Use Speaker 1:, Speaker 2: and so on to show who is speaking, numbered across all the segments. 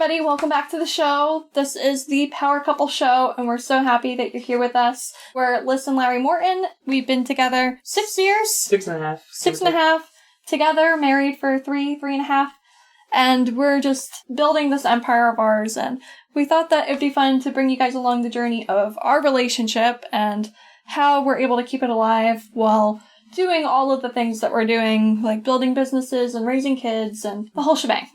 Speaker 1: everybody. Welcome back to the show. This is the Power Couple Show, and we're so happy that you're here with us. We're Lyss and Larry Morton. We've been together 6 years.
Speaker 2: 6.5.
Speaker 1: 6.5. Together, married for 3.5. And we're just building this empire of ours, and we thought that it'd be fun to bring you guys along the journey of our relationship and how we're able to keep it alive while doing all of the things that we're doing, like building businesses and raising kids and the whole shebang.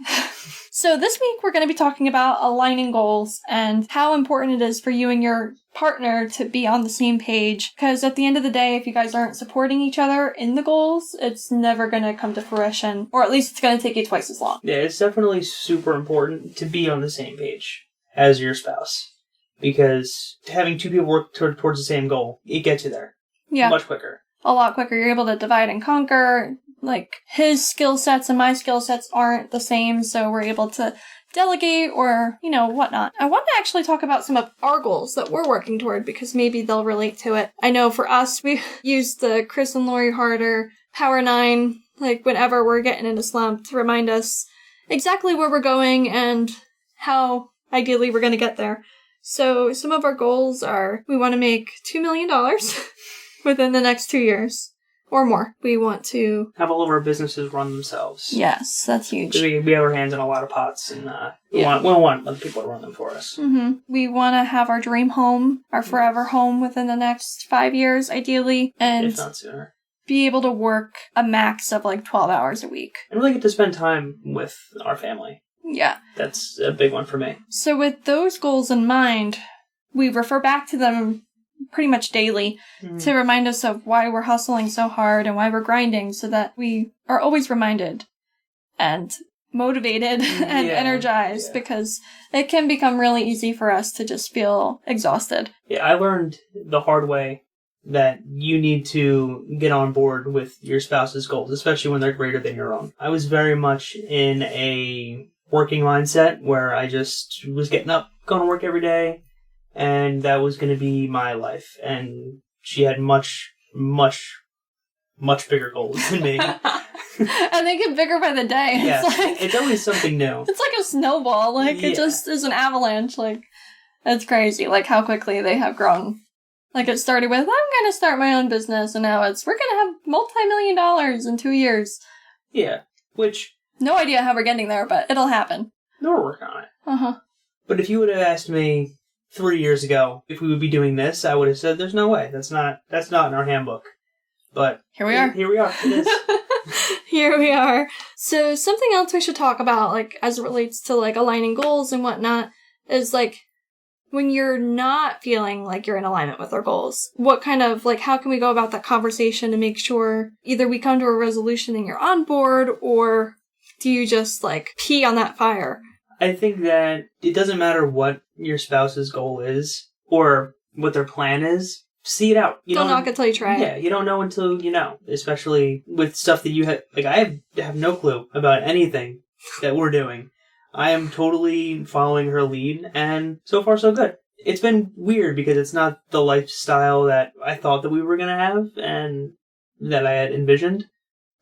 Speaker 1: So this week we're going to be talking about aligning goals and how important it is for you and your partner to be on the same page. Because at the end of the day, if you guys aren't supporting each other in the goals, it's never going to come to fruition. Or at least it's going to take you twice as long.
Speaker 2: Yeah, it's definitely super important to be on the same page as your spouse. Because having two people work towards the same goal, it gets you there.
Speaker 1: Yeah.
Speaker 2: Much quicker.
Speaker 1: A lot quicker. You're able to divide and conquer. Like, his skill sets and my skill sets aren't the same, so we're able to delegate or, whatnot. I want to actually talk about some of our goals that we're working toward because maybe they'll relate to it. I know for us, we use the Chris and Lori Harder Power 9, like, whenever we're getting in a slump to remind us exactly where we're going and how ideally we're going to get there. So some of our goals are we want to make $2 million within the next 2 years. Or more. We want to
Speaker 2: have all of our businesses run themselves.
Speaker 1: Yes, that's huge.
Speaker 2: We have our hands in a lot of pots, and we don't want other people to run them for us.
Speaker 1: Mm-hmm. We want to have our dream home, our forever home within the next 5 years, ideally. And
Speaker 2: if not sooner.
Speaker 1: Be able to work a max of 12 hours a week.
Speaker 2: And really get to spend time with our family.
Speaker 1: Yeah.
Speaker 2: That's a big one for me.
Speaker 1: So with those goals in mind, we refer back to them pretty much daily to remind us of why we're hustling so hard and why we're grinding so that we are always reminded and motivated and energized because it can become really easy for us to just feel exhausted.
Speaker 2: Yeah, I learned the hard way that you need to get on board with your spouse's goals, especially when they're greater than your own. I was very much in a working mindset where I just was getting up, going to work every day, and that was going to be my life. And she had much, much, much bigger goals than me.
Speaker 1: And they get bigger by the day.
Speaker 2: Yeah, it's always something new. It's
Speaker 1: like a snowball. It just is an avalanche. It's crazy, how quickly they have grown. It started with, I'm going to start my own business, and now we're going to have multi-million dollars in 2 years.
Speaker 2: Yeah, which...
Speaker 1: No idea how we're getting there, but it'll happen.
Speaker 2: We're working on it.
Speaker 1: Uh-huh.
Speaker 2: But if you would have asked me 3 years ago if we would be doing this, I would have said, there's no way. That's not in our handbook. But...
Speaker 1: Here we are.
Speaker 2: Here we are. It is.
Speaker 1: Here we are. So something else we should talk about, as it relates to, aligning goals and whatnot, is, when you're not feeling like you're in alignment with our goals, what kind of, how can we go about that conversation to make sure either we come to a resolution and you're on board, or do you just, pee on that fire?
Speaker 2: I think that it doesn't matter what your spouse's goal is, or what their plan is, see it out.
Speaker 1: Don't knock it till you try it.
Speaker 2: Yeah, you don't know until you know, especially with stuff that you have, I have no clue about anything that we're doing. I am totally following her lead, and so far so good. It's been weird because it's not the lifestyle that I thought that we were going to have and that I had envisioned,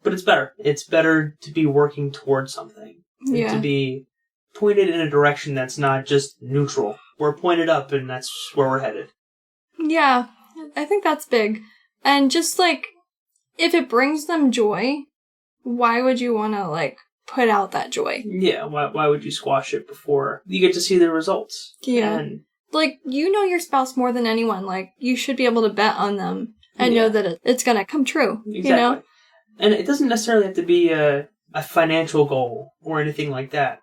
Speaker 2: but it's better. It's better to be working towards something.
Speaker 1: Yeah.
Speaker 2: To be pointed in a direction that's not just neutral. We're pointed up, and that's where we're headed.
Speaker 1: Yeah, I think that's big. And just, if it brings them joy, why would you want to, put out that joy?
Speaker 2: Yeah, why would you squash it before you get to see the results?
Speaker 1: Yeah.
Speaker 2: And,
Speaker 1: you know your spouse more than anyone. You should be able to bet on them and know that it's going to come true.
Speaker 2: Exactly.
Speaker 1: You know?
Speaker 2: And it doesn't necessarily have to be a financial goal or anything like that.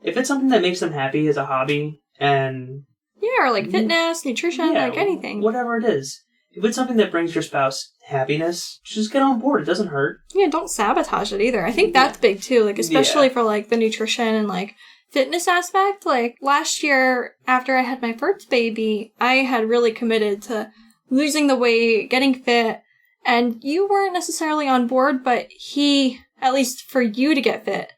Speaker 2: If it's something that makes them happy as a hobby and...
Speaker 1: Yeah, or fitness, nutrition, anything.
Speaker 2: Whatever it is. If it's something that brings your spouse happiness, just get on board. It doesn't hurt.
Speaker 1: Yeah, don't sabotage it either. I think that's big too, especially for the nutrition and fitness aspect. Last year, after I had my first baby, I had really committed to losing the weight, getting fit, and you weren't necessarily on board, but he, at least for you to get fit,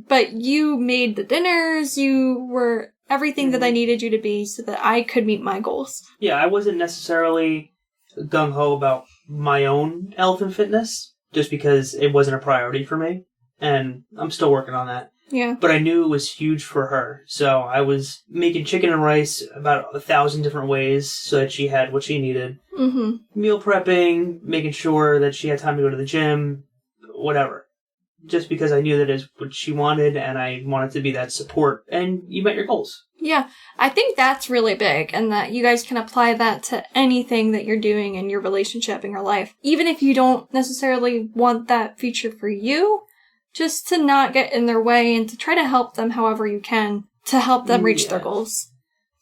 Speaker 1: but you made the dinners, you were everything that I needed you to be so that I could meet my goals.
Speaker 2: Yeah, I wasn't necessarily gung-ho about my own health and fitness, just because it wasn't a priority for me, and I'm still working on that.
Speaker 1: Yeah.
Speaker 2: But I knew it was huge for her. So I was making chicken and rice about 1,000 different ways so that she had what she needed.
Speaker 1: Mm-hmm.
Speaker 2: Meal prepping, making sure that she had time to go to the gym, whatever. Just because I knew that is what she wanted, and I wanted to be that support, and you met your goals.
Speaker 1: Yeah, I think that's really big, and that you guys can apply that to anything that you're doing in your relationship, in your life. Even if you don't necessarily want that future for you, just to not get in their way and to try to help them however you can to help them reach their goals.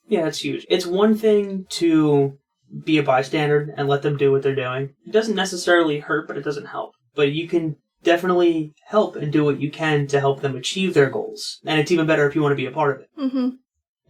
Speaker 2: Yeah, it's huge. It's one thing to be a bystander and let them do what they're doing. It doesn't necessarily hurt, but it doesn't help. But you can definitely help and do what you can to help them achieve their goals. And it's even better if you want to be a part of it.
Speaker 1: Mm-hmm.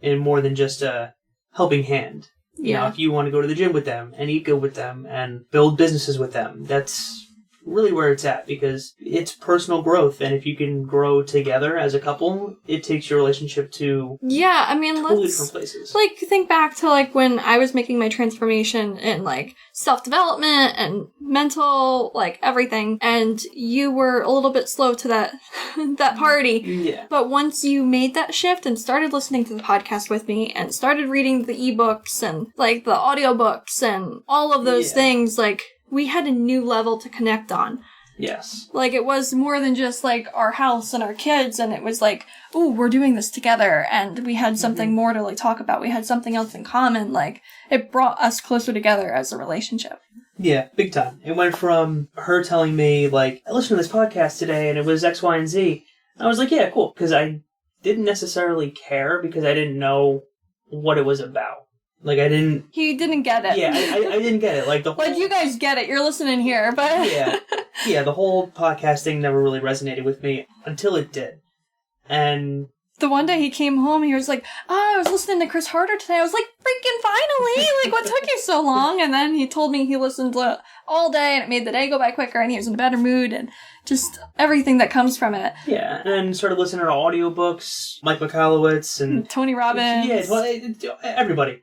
Speaker 2: And more than just a helping hand. You know, if you want to go to the gym with them and eat good with them and build businesses with them, that's really where it's at, because it's personal growth, and if you can grow together as a couple, it takes your relationship to totally different places.
Speaker 1: Like, think back to, like, when I was making my transformation in, like, self-development and mental, like, everything, and you were a little bit slow to that that party.
Speaker 2: Yeah.
Speaker 1: But once you made that shift and started listening to the podcast with me and started reading the ebooks and, like, the audiobooks and all of those things, like, we had a new level to connect on.
Speaker 2: Yes.
Speaker 1: Like, it was more than just, like, our house and our kids, and it was like, ooh, we're doing this together, and we had something more to, like, talk about. We had something else in common. Like, it brought us closer together as a relationship.
Speaker 2: Yeah, big time. It went from her telling me, like, I listened to this podcast today, and it was X, Y, and Z. And I was like, yeah, cool, because I didn't necessarily care, because I didn't know what it was about. Like, I didn't...
Speaker 1: He didn't get it.
Speaker 2: Yeah, I didn't get it. Like, the whole...
Speaker 1: Like, you guys get it. You're listening here, but...
Speaker 2: Yeah, the whole podcast thing never really resonated with me until it did. And...
Speaker 1: The one day he came home, he was like, I was listening to Chris Harder today. I was like, freaking finally! Like, what took you so long? And then he told me he listened to all day, and it made the day go by quicker, and he was in a better mood, and just everything that comes from it.
Speaker 2: Yeah, and started listening to audiobooks, Mike Michalowicz, and...
Speaker 1: Tony Robbins.
Speaker 2: Yeah, well, everybody.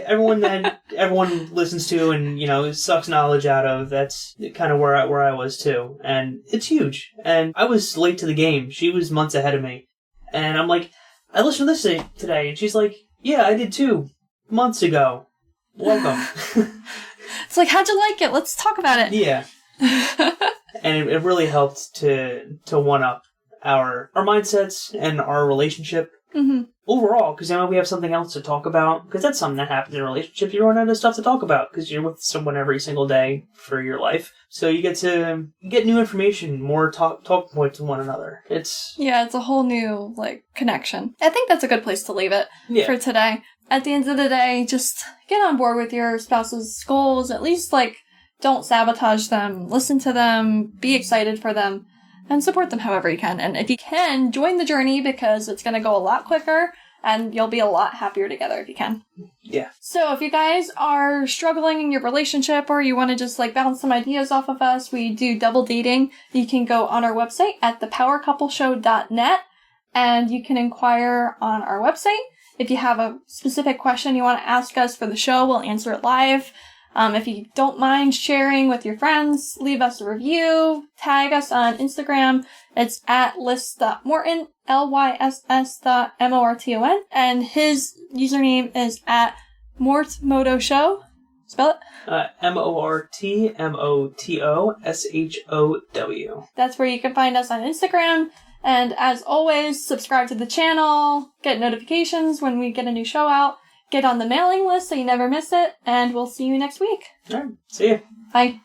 Speaker 2: Everyone that everyone listens to and, you know, sucks knowledge out of, that's kind of where I was too. And it's huge. And I was late to the game. She was months ahead of me. And I'm like, I listened to this today. And she's like, yeah, I did too. Months ago. Welcome.
Speaker 1: It's like, how'd you like it? Let's talk about it.
Speaker 2: Yeah. And it really helped to one-up our mindsets and our relationship.
Speaker 1: Mm-hmm.
Speaker 2: Overall, because now we have something else to talk about. Because that's something that happens in a relationship. You run out of stuff to talk about because you're with someone every single day for your life. So you get to get new information, more talk points with one another. It's
Speaker 1: a whole new, like, connection. I think that's a good place to leave it for today. At the end of the day, just get on board with your spouse's goals. At least, like, don't sabotage them. Listen to them. Be excited for them. And support them however you can. And if you can, join the journey, because it's going to go a lot quicker and you'll be a lot happier together if you can.
Speaker 2: Yeah.
Speaker 1: So if you guys are struggling in your relationship, or you want to just, like, bounce some ideas off of us, we do double dating. You can go on our website at thepowercoupleshow.net, and you can inquire on our website. If you have a specific question you want to ask us for the show, we'll answer it live. If you don't mind sharing with your friends, leave us a review, tag us on Instagram. It's at lyss.morton, lyss.morton, and his username is at mortmotoshow. Spell it?
Speaker 2: mortmotoshow.
Speaker 1: That's where you can find us on Instagram. And as always, subscribe to the channel, get notifications when we get a new show out. Get on the mailing list so you never miss it, and we'll see you next week.
Speaker 2: All right. See ya.
Speaker 1: Bye.